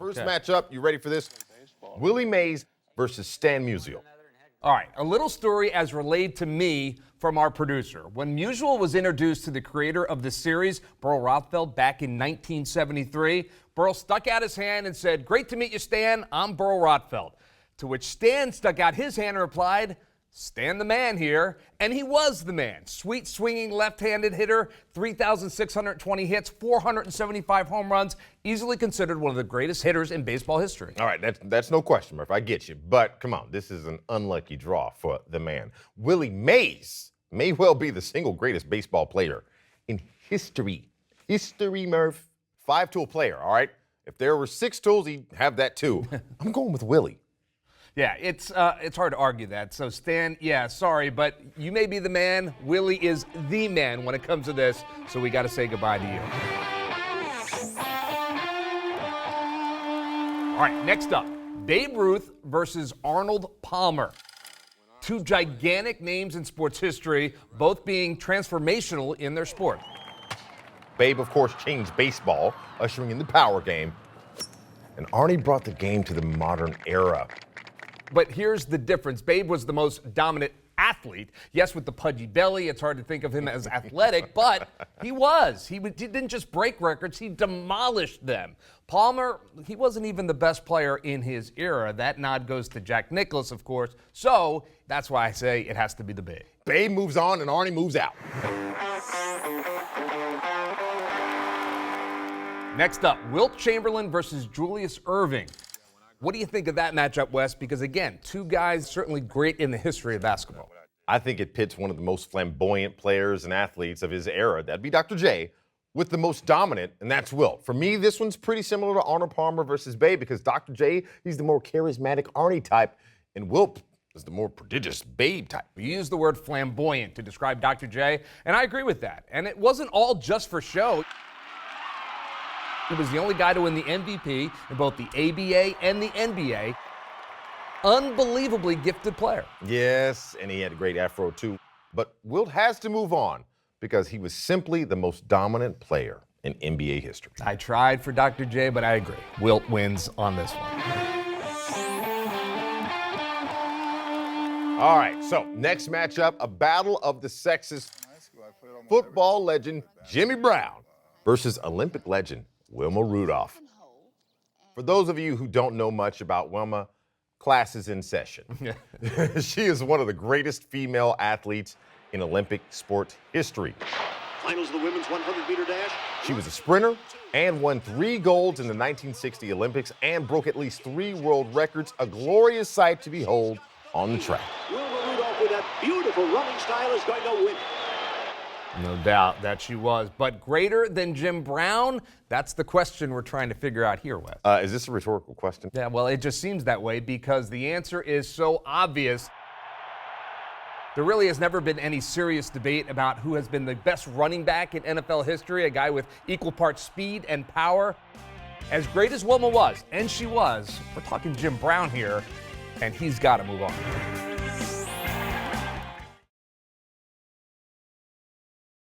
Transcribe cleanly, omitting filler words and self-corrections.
First matchup, you ready for this? Willie Mays versus Stan Musial. All right, a little story as relayed to me from our producer. When Musial was introduced to the creator of the series, Burl Rothfeld, back in 1973, Burl stuck out his hand and said, "Great to meet you, Stan. I'm Burl Rothfeld." To which Stan stuck out his hand and replied, "Stan the man here." And he was the man. Sweet swinging left-handed hitter, 3,620 hits, 475 home runs, easily considered one of the greatest hitters in baseball history. All right, that's no question, Murph. I get you. But come on, this is an unlucky draw for the man. Willie Mays may well be the single greatest baseball player in history. History, Murph. 5-tool player, all right? If there were 6 tools, he'd have that too. I'm going with Willie. Yeah, it's hard to argue that. So, Stan, yeah, sorry, but you may be the man. Willie is the man when it comes to this, so we got to say goodbye to you. All right, next up, Babe Ruth versus Arnold Palmer. 2 gigantic names in sports history, both being transformational in their sport. Babe, of course, changed baseball, ushering in the power game. And Arnie brought the game to the modern era. But here's the difference. Babe was the most dominant athlete. Yes, with the pudgy belly, it's hard to think of him as athletic, but he was. He didn't just break records, he demolished them. Palmer, he wasn't even the best player in his era. That nod goes to Jack Nicklaus, of course. So that's why I say it has to be the Babe. Babe moves on and Arnie moves out. Next up, Wilt Chamberlain versus Julius Erving. What do you think of that matchup, Wes? Because again, 2 guys certainly great in the history of basketball. I think it pits one of the most flamboyant players and athletes of his era, that'd be Dr. J, with the most dominant, and that's Wilt. For me, this one's pretty similar to Arnold Palmer versus Babe because Dr. J, he's the more charismatic Arnie type, and Wilt is the more prodigious Babe type. You use the word flamboyant to describe Dr. J, and I agree with that. And it wasn't all just for show. He was the only guy to win the MVP in both the ABA and the NBA. Unbelievably gifted player. Yes, and he had a great afro too. But Wilt has to move on because he was simply the most dominant player in NBA history. I tried for Dr. J, but I agree. Wilt wins on this one. All right, so next matchup, a battle of the sexes. Football legend Jimmy Brown versus Olympic legend Wilma Rudolph. For those of you who don't know much about Wilma, class is in session. She is one of the greatest female athletes in Olympic sport history. Finals of the women's 100-meter dash. She was a sprinter and won 3 golds in the 1960 Olympics and broke at least 3 world records, a glorious sight to behold on the track. Wilma Rudolph with that beautiful running style is going to win. No doubt that she was. But greater than Jim Brown? That's the question we're trying to figure out here, Wes. Is this a rhetorical question? Yeah, well, it just seems that way because the answer is so obvious. There really has never been any serious debate about who has been the best running back in NFL history, a guy with equal parts speed and power. As great as Wilma was, and she was, we're talking Jim Brown here, and he's got to move on.